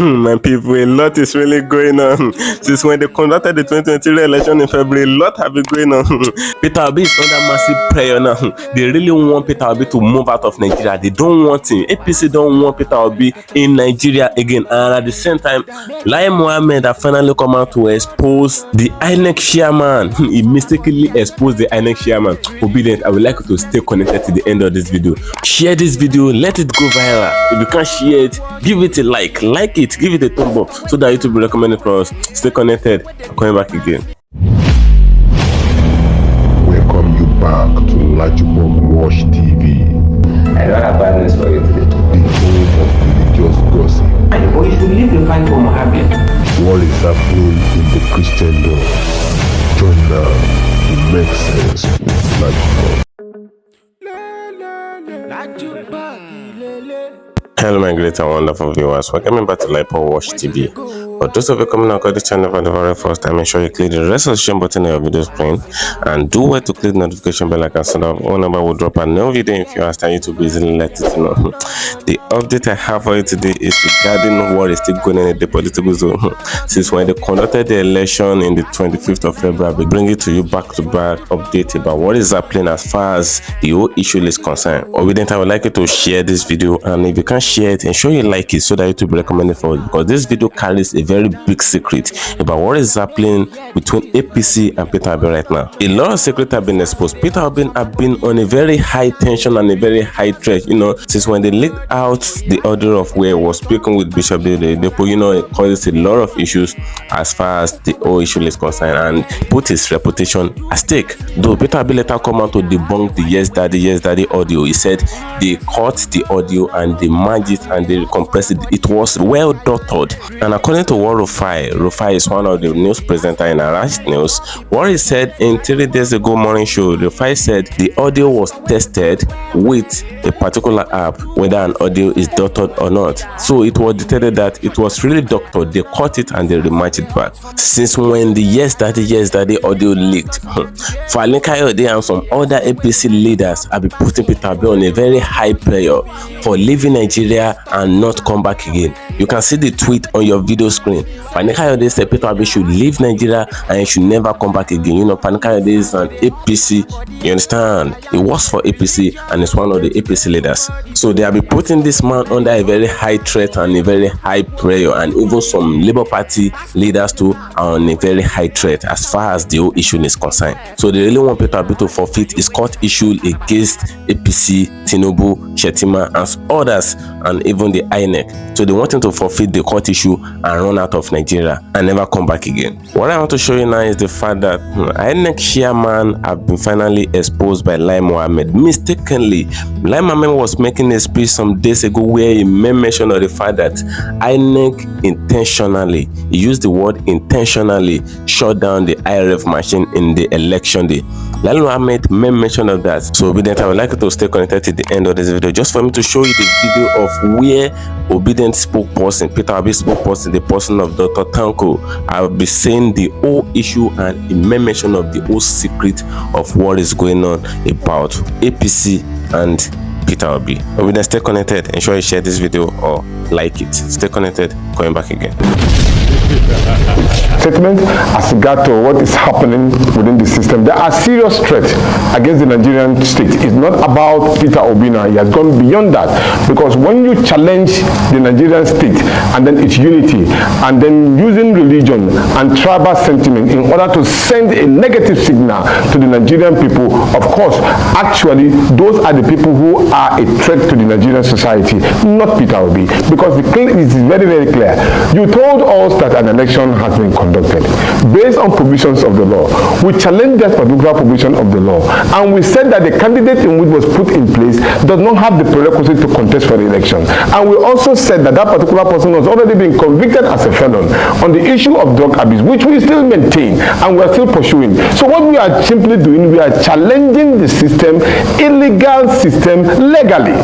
My people, a lot is really going on. Since when they conducted the 2023 election in February, a lot have been going on. Peter Obi is under massive prayer now. They really want Peter Obi to move out of Nigeria. They don't want him. APC don't want Peter Obi in Nigeria again. And at the same time, MOHAMMED have finally come out to expose the Inec chairman. He mistakenly exposed the Inec chairman. Obedient, I would like you to stay connected to the end of this video. Share this video, let it go viral. If you can't share it, give it a like it, give it a thumb up so that YouTube will recommend it for us. Stay connected. I'm coming back again. Welcome you back to LAJUPOG TV. I don't have bad news for you today. The home of religious gossip. But you should leave the fight for MOHAMMED. What is happening in the Christendom? Join now to make sense with LAJUPOG. Hello my great and wonderful viewers, welcome back to LAJUPOG TV. For those of you coming across the channel for the very first time, make sure you click the resolution button on your video screen and do well to click the notification bell icon so that whenever we drop a new video in your start YouTube easily let it know. The update I have for you today is regarding what is still going on in the political zone. Since when they conducted the election in the 25th of February, we bring it to you back to back update about what is happening as far as the whole issue is concerned. Obedient, I would like you to share this video, and if you can share it, ensure you like it so that YouTube will recommend it for you, because this video carries a very big secret about what is happening between APC and Peter Obi right now. A lot of secrets have been exposed. Peter Obi have been on a very high tension and a very high threat, since when they leaked out the order of where he was speaking with Bishop Depo, it causes a lot of issues as far as the whole issue is concerned and put his reputation at stake. Though Peter Obi later come out to debunk the yes daddy audio. He said they caught the audio and they merged it and they compressed it. It was well doctored. And according to what Rufai is one of the news presenters in Arrange News, what he said in 3 days ago morning show, Rufai said the audio was tested with a particular app, whether an audio is doctored or not. So it was detected that it was really doctored. They caught it and they rematched it back. Since when the yes daddy audio leaked, Kayode and some other APC leaders have been putting Peter Obi on a very high prayer for leaving Nigeria and not come back again. You can see the tweet on your video screen. Kayode said Peter Obi should leave Nigeria and he should never come back again. Kayode is an APC, you understand? He works for APC and is one of the APC leaders. So they have been putting this man under a very high threat and a very high prayer, and even some Labour Party leaders too are on a very high threat as far as the whole issue is concerned. So they really want Peter Obi to forfeit his court issue against APC, Tinubu, Shetima and others, and even the Inec. So they want him to forfeit the court issue and run out of Nigeria and never come back again. What I want to show you now is the fact that Inec chairman have been finally exposed by MOHAMMED mistakenly. MOHAMMED was making a speech some days ago where he made mention of the fact that Inec intentionally, he used the word intentionally, shut down the IRF machine in the election day. MOHAMMED made mention of that. So Obedient, I would like you to stay connected to the end of this video just for me to show you the video of where Obedient spokesperson, Peter Obi spokesperson, the person of Dr. Tanko, I will be saying the whole issue and a mention of the whole secret of what is going on about APC and Peter Obi. Obedient, stay connected. Ensure you share this video or like it. Stay connected. Coming back again. Statement as regard to what is happening within the system. There are serious threats against the Nigerian state. It's not about Peter Obi now. He has gone beyond that, because when you challenge the Nigerian state and then its unity and then using religion and tribal sentiment in order to send a negative signal to the Nigerian people, of course, actually those are the people who are a threat to the Nigerian society, not Peter Obi, because it is very, very clear. You told us that an election has been conducted based on provisions of the law. We challenged that particular provision of the law, and we said that the candidate in which was put in place does not have the prerequisite to contest for the election. And we also said that that particular person has already been convicted as a felon on the issue of drug abuse, which we still maintain and we are still pursuing. So what we are simply doing, we are challenging the system, illegal system, legally.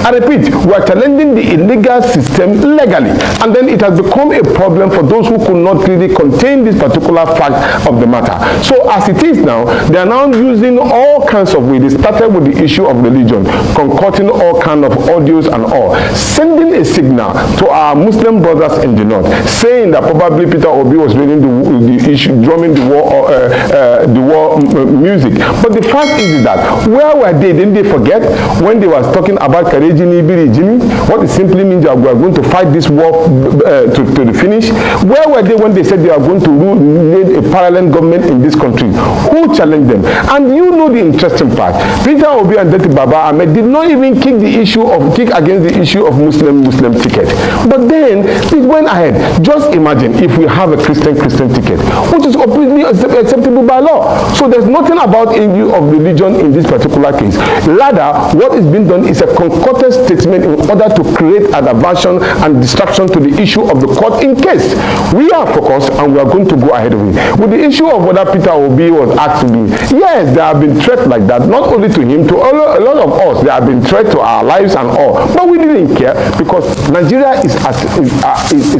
I repeat, we are challenging the illegal system legally, and then it has become a problem for those who could not really contain this particular fact of the matter. So as it is now, they are now using all kinds of ways. They started with the issue of religion, concocting all kinds of audios and all, sending a signal to our Muslim brothers in the north, saying that probably Peter Obi was reading the issue, drumming the war music. But the fact is that where were they? Didn't they forget when they was talking about Karejini Birijini? What it simply means that we are going to fight this war to the finish. Where were they when they said they are going to lead a parallel government in this country? Who challenged them? And you know the interesting part. Peter Obi and Deti Baba Ahmed did not even kick against the issue of Muslim ticket. But then it went ahead. Just imagine if we have a Christian ticket, which is completely acceptable by law. So there's nothing about issue of religion in this particular case. Rather, what is being done is a concocted statement in order to create an aversion and distraction to the issue of the court in case we are focused and we are going to go ahead of it. With the issue of whether Peter Obi was asked to do, yes, there have been threats like that, not only to him, to a lot of us. There have been threats to our lives and all. But we didn't care because Nigeria is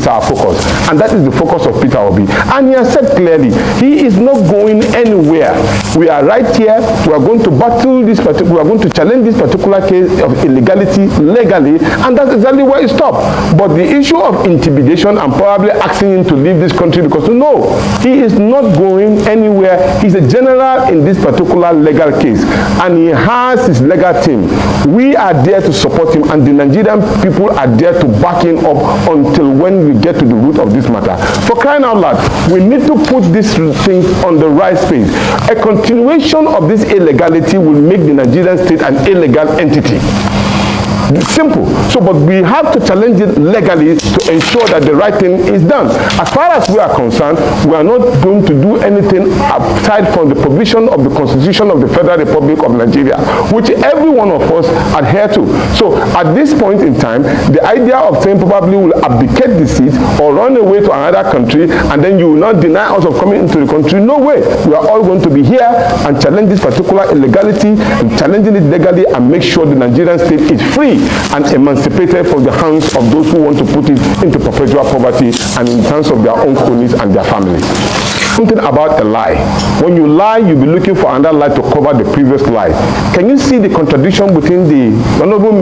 our focus. And that is the focus of Peter Obi. And he has said clearly, he is not going anywhere. We are right here. We are going to battle this particular, we are going to challenge this particular case of illegality legally, and that's exactly where it stopped. But the issue of intimidation and probably asking him to leave this country because no, he is not going anywhere. He's a general in this particular legal case, and he has his legal team. We are there to support him, and the Nigerian people are there to back him up until when we get to the root of this matter. For crying out loud, we need to put this thing on the right space. A continuation of this illegality will make the Nigerian state an illegal entity. Simple. So, but we have to challenge it legally to ensure that the right thing is done. As far as we are concerned, we are not going to do anything aside from the provision of the Constitution of the Federal Republic of Nigeria, which every one of us adhere to. So, at this point in time, the idea of saying probably will abdicate the seat or run away to another country and then you will not deny us of coming into the country, no way. We are all going to be here and challenge this particular illegality and challenging it legally and make sure the Nigerian state is free and emancipated from the hands of those who want to put it into perpetual poverty and in terms of their own cronies and their families. Something about a lie. When you lie, you'll be looking for another lie to cover the previous lie. Can you see the contradiction between the Honorable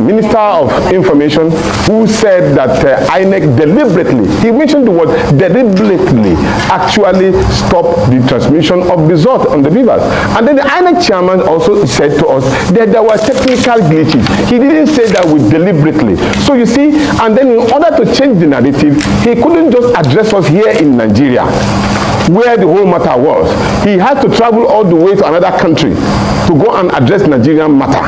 Minister of Information who said that Inec deliberately, he mentioned the word deliberately, actually stopped the transmission of result on the rivers. And then the Inec chairman also said to us that there were technical glitches. He didn't say that we deliberately. So you see, and then in order to change the narrative, he couldn't just address us here in Nigeria, where the whole matter was. He had to travel all the way to another country to go and address Nigerian matter.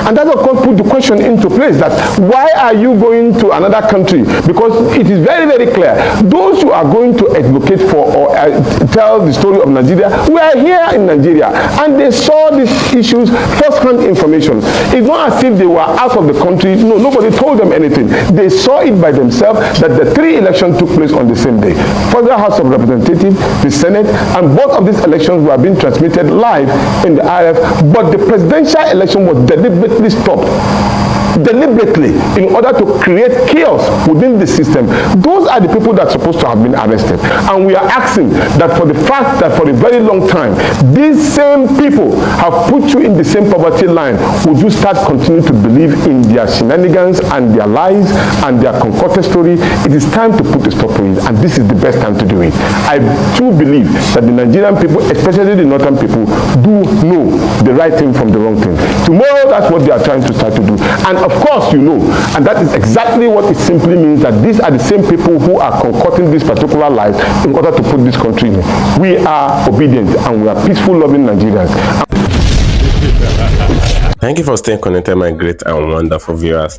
And that of course put the question into place that why are you going to another country? Because it is very, very clear. Those who are going to advocate for or tell the story of Nigeria were here in Nigeria and they saw these issues, first-hand information. It's not as if they were out of the country. No, nobody told them anything. They saw it by themselves that the 3 elections took place on the same day. Federal House of Representatives, the Senate, and both of these elections were being transmitted live in the RF, but the presidential election was deliberately stopped. Deliberately, in order to create chaos within the system. Those are the people that are supposed to have been arrested. And we are asking that for the fact that for a very long time, these same people have put you in the same poverty line, would you start continuing to believe in their shenanigans and their lies and their concocted story? It is time to put a stop to it, and this is the best time to do it. I do believe that the Nigerian people, especially the northern people, do know the right thing from the wrong thing. Tomorrow, that's what they are trying to start to do. And of course, you know, and that is exactly what it simply means, that these are the same people who are concocting these particular lies in order to put this country in. We are obedient and we are peaceful, loving Nigerians. Thank you for staying connected, my great and wonderful viewers.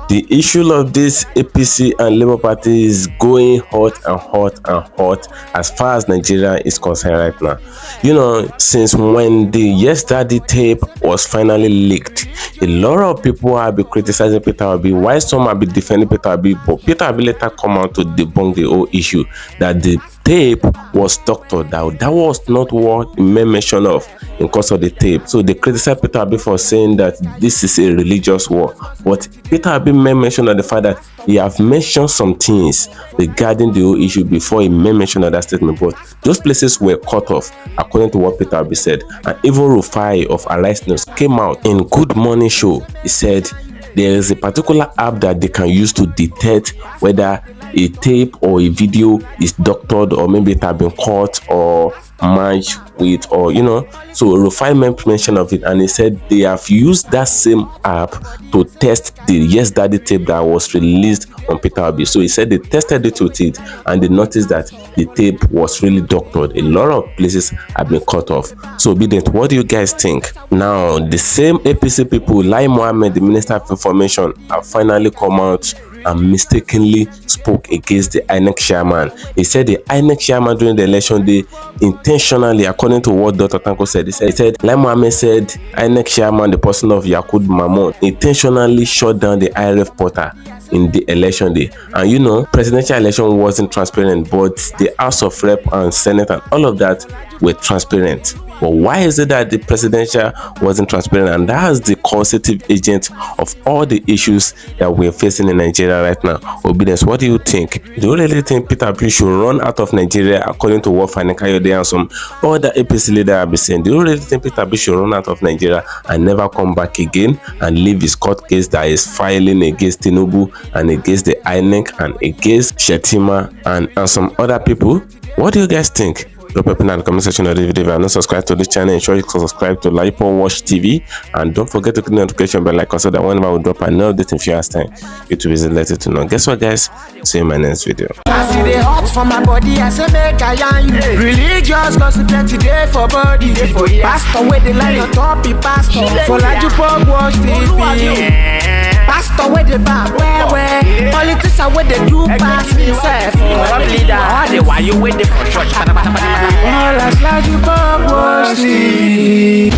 The issue of this APC and Labour Party is going hot and hot and hot as far as Nigeria is concerned right now. You know, since when the yesterday tape was finally leaked, a lot of people have been criticizing Peter Obi, while some have been defending Peter Obi, but Peter Obi later come out to debunk the whole issue that the tape was doctored. That was not what he made mention of in course of the tape. So they criticized Peter Obi for saying that this is a religious war. But Peter Obi made mention of the fact that he have mentioned some things regarding the whole issue before he made mention of that statement. But those places were cut off according to what Peter Obi said. And even Rufai of Arise News came out in Good Morning Show. He said there is a particular app that they can use to detect whether a tape or a video is doctored, or maybe it has been cut or matched with, or so Rufai made mention of it, and he said they have used that same app to test the Yes Daddy tape that was released on Peter Obi. So he said they tested it with it and they noticed that the tape was really doctored. A lot of places have been cut off. So Obedient, what do you guys think? Now the same APC people like MOHAMMED, the Minister of Information, have finally come out and mistakenly spoke against the Inec chairman. He said the Inec chairman during the election day intentionally, according to what Dr. Tanko said, he said like Mohammed said, Inec chairman, the person of YAKUBU, intentionally shut down the IRF portal in the election day. And presidential election wasn't transparent, but the House of Rep and Senate and all of that were transparent. But why is it that the presidential wasn't transparent? And that is the causative agent of all the issues that we're facing in Nigeria right now. Obedience, what do you think? Do you really think Peter Obi should run out of Nigeria, according to what Fani Kayode and some other APC leaders have been saying? Do you really think Peter Obi should run out of Nigeria and never come back again and leave his court case that is filing against Tinubu and against the Inec and against Shetima and some other people? What do you guys think? Drop a pin in the comment section of the video. If you are not subscribed to this channel, ensure you subscribe to LAJUPOG TV, and don't forget to click the notification bell icon so that whenever we drop another update in few hours time, YouTube is related to know. Guess what, guys? See you in my next video. I see the hot for my body, I say make I yarn you. Religious gossip today for body. Pastor with the line on top, he pastor for LAJUPOG Watch TV. Pastor with the back, where politician with the do pass himself. All the while you waiting for church. All as LAJUPOG Watch TV.